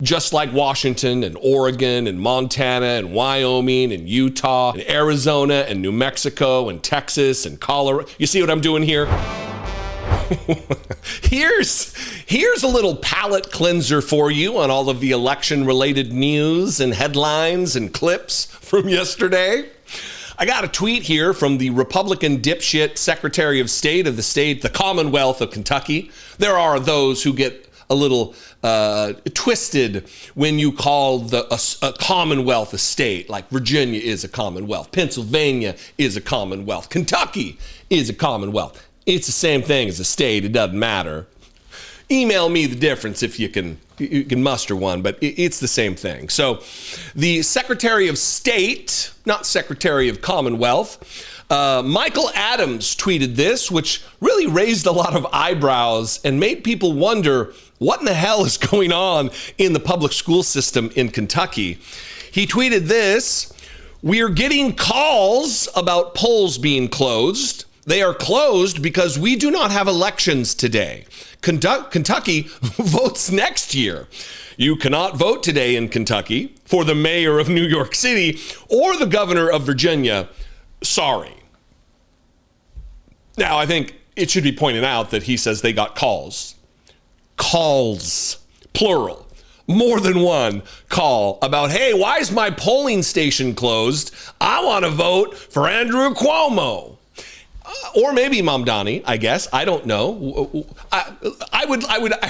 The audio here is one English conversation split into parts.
just like Washington and Oregon and Montana and Wyoming and Utah and Arizona and New Mexico and Texas and Colorado. You see what I'm doing here? Here's a little palate cleanser for you on all of the election-related news and headlines and clips from yesterday. I got a tweet here from the Republican dipshit Secretary of State of the Commonwealth of Kentucky. There are those who get a little twisted when you call a Commonwealth a state, like Virginia is a Commonwealth, Pennsylvania is a Commonwealth, Kentucky is a Commonwealth. It's the same thing as a state. It doesn't matter. Email me the difference if you can muster one, but it's the same thing. So the Secretary of State, not Secretary of Commonwealth, Michael Adams tweeted this, which really raised a lot of eyebrows and made people wonder what in the hell is going on in the public school system in Kentucky. He tweeted this: "We're getting calls about polls being closed. They are closed because we do not have elections today. Kentucky votes next year. You cannot vote today in Kentucky for the mayor of New York City or the governor of Virginia. Sorry." Now, I think it should be pointed out that he says they got calls. Calls, plural. More than one call about, hey, why is my polling station closed? I want to vote for Andrew Cuomo. Or maybe Mamdani, I guess. I don't know. I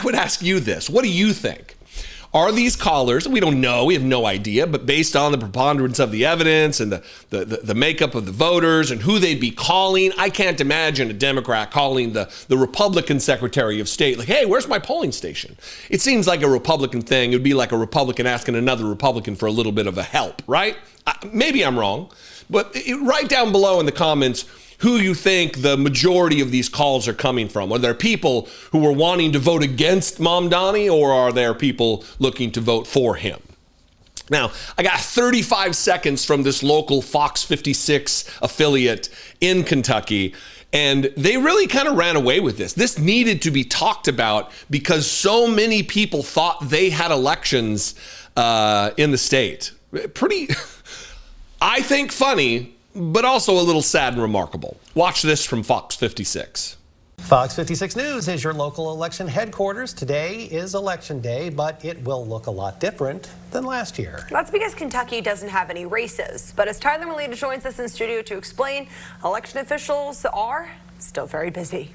would ask you this. What do you think? Are these callers, we don't know, we have no idea, but based on the preponderance of the evidence and the makeup of the voters and who they'd be calling, I can't imagine a Democrat calling the Republican Secretary of State, like, hey, where's my polling station? It seems like a Republican thing. It would be like a Republican asking another Republican for a little bit of a help, right? Maybe I'm wrong, but write down below in the comments who you think the majority of these calls are coming from. Are there people who are wanting to vote against Mamdani, or are there people looking to vote for him? Now, I got 35 seconds from this local Fox 56 affiliate in Kentucky, and they really kind of ran away with this. This needed to be talked about because so many people thought they had elections in the state. Pretty, I think, funny, but also a little sad and remarkable. Watch this from Fox 56. Fox 56 News is your local election headquarters. Today is election day, but it will look a lot different than last year. That's because Kentucky doesn't have any races. But as Tyler Molina joins us in studio to explain, election officials are still very busy.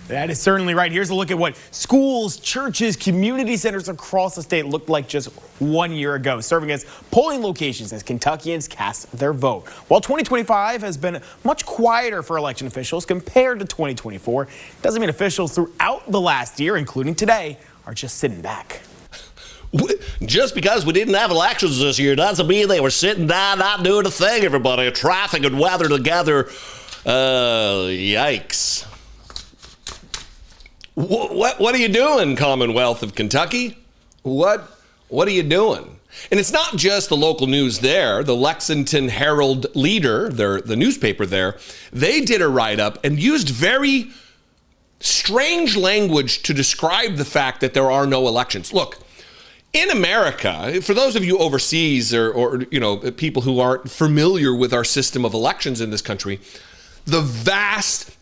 That is certainly right. Here's a look at what schools, churches, community centers across the state looked like just 1 year ago, serving as polling locations as Kentuckians cast their vote. While 2025 has been much quieter for election officials compared to 2024, doesn't mean officials throughout the last year, including today, are just sitting back. Just because we didn't have elections this year doesn't mean they were sitting down not doing a thing, everybody. Traffic and weather together. Yikes. What are you doing, Commonwealth of Kentucky? What are you doing? And it's not just the local news there. The Lexington Herald Leader, the newspaper there, they did a write-up and used very strange language to describe the fact that there are no elections. Look, in America, for those of you overseas or you know, people who aren't familiar with our system of elections in this country, the vast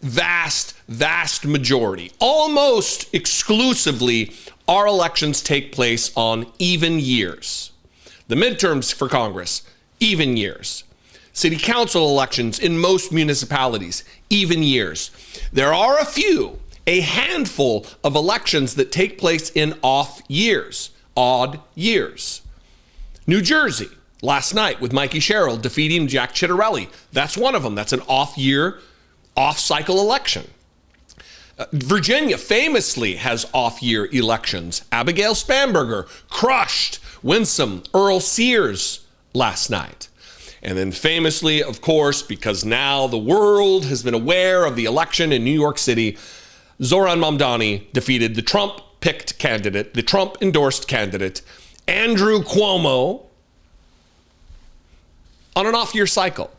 majority, almost exclusively, our elections take place on even years. The midterms for Congress, even years. City council elections in most municipalities, even years. There are a handful of elections that take place in odd years. New Jersey, last night with Mikey Sherrill defeating Jack Ciattarelli. That's one of them. That's an off-year, off-cycle election. Virginia famously has off-year elections. Abigail Spanberger crushed winsome Earl Sears last night. And then famously, of course, because now the world has been aware of the election in New York City, Zohran Mamdani defeated the Trump-picked candidate, the Trump-endorsed candidate, Andrew Cuomo, on an off-year cycle.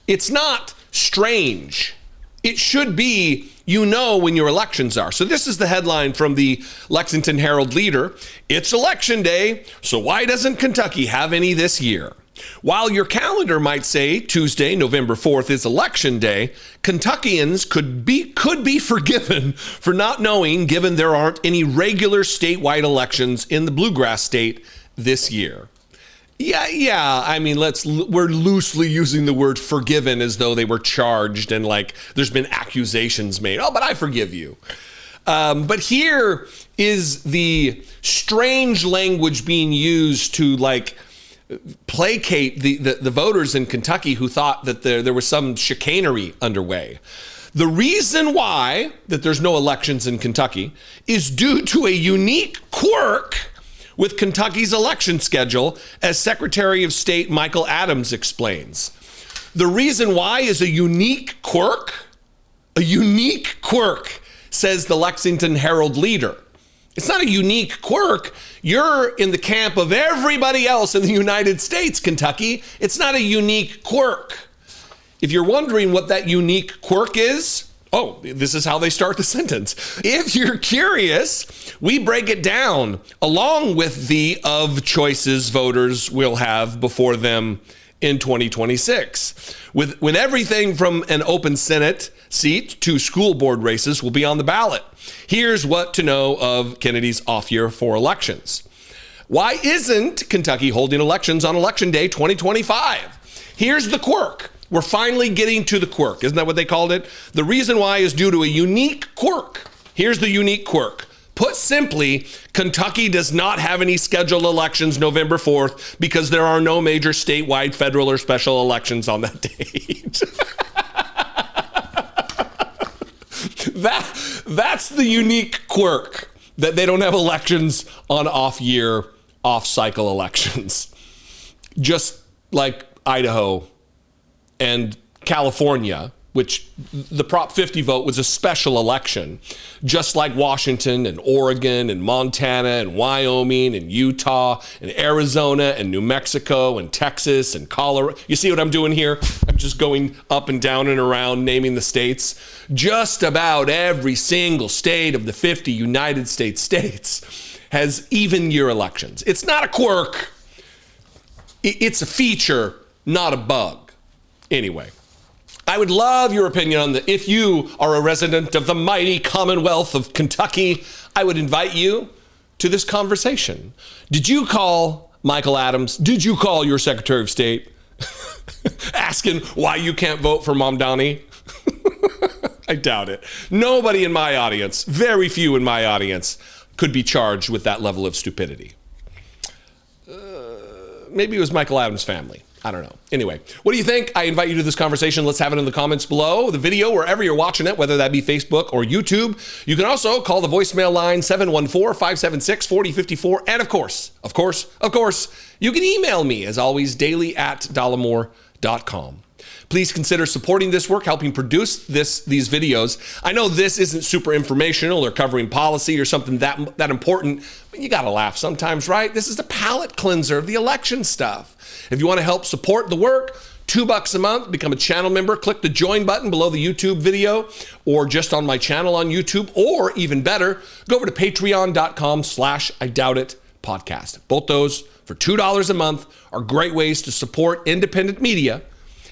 It's not strange It should be, you know, when your elections are. So this is the headline from the Lexington Herald-Leader. It's election day, so why doesn't Kentucky have any this year? While your calendar might say Tuesday, November 4th is election day, Kentuckians could be forgiven for not knowing, given there aren't any regular statewide elections in the Bluegrass state this year. Yeah. I mean, we're loosely using the word forgiven as though they were charged and like there's been accusations made. Oh, but I forgive you. But here is the strange language being used to like placate the voters in Kentucky who thought that there was some chicanery underway. The reason why that there's no elections in Kentucky is due to a unique quirk with Kentucky's election schedule, as Secretary of State Michael Adams explains. The reason why is a unique quirk, says the Lexington Herald-Leader. It's not a unique quirk. You're in the camp of everybody else in the United States, Kentucky. It's not a unique quirk. If you're wondering what that unique quirk is, oh, this is how they start the sentence. If you're curious, we break it down along with the of choices voters will have before them in 2026. When everything from an open Senate seat to school board races will be on the ballot. Here's what to know of Kennedy's off year for elections. Why isn't Kentucky holding elections on Election Day 2025? Here's the quirk. We're finally getting to the quirk. Isn't that what they called it? The reason why is due to a unique quirk. Here's the unique quirk. Put simply, Kentucky does not have any scheduled elections November 4th because there are no major statewide, federal, or special elections on that date. That's the unique quirk, that they don't have elections on off-year, off-cycle elections. Just like Idaho and California, which the Prop 50 vote was a special election, just like Washington and Oregon and Montana and Wyoming and Utah and Arizona and New Mexico and Texas and Colorado. You see what I'm doing here? I'm just going up and down and around naming the states. Just about every single state of the 50 United States states has even year elections. It's not a quirk. It's a feature, not a bug. Anyway, I would love your opinion on if you are a resident of the mighty Commonwealth of Kentucky, I would invite you to this conversation. Did you call Michael Adams? Did you call your Secretary of State asking why you can't vote for Mom Donnie? I doubt it. Nobody in my audience, very few in my audience, could be charged with that level of stupidity. Maybe it was Michael Adams' family. I don't know. Anyway, what do you think? I invite you to this conversation. Let's have it in the comments below, the video, wherever you're watching it, whether that be Facebook or YouTube. You can also call the voicemail line 714-576-4054. And of course, you can email me, as always, daily@dollemore.com. Please consider supporting this work, helping produce these videos. I know this isn't super informational or covering policy or something that important, but you gotta laugh sometimes, right? This is the palate cleanser of the election stuff. If you want to help support the work, $2 a month, become a channel member, click the join button below the YouTube video or just on my channel on YouTube, or even better, go over to patreon.com/IDoubtIt podcast. Both those for $2 a month are great ways to support independent media.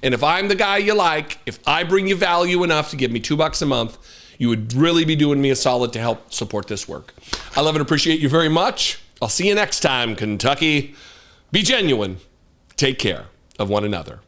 And if I'm the guy you like, if I bring you value enough to give me $2 a month, you would really be doing me a solid to help support this work. I love and appreciate you very much. I'll see you next time, Kentucky. Be genuine. Take care of one another.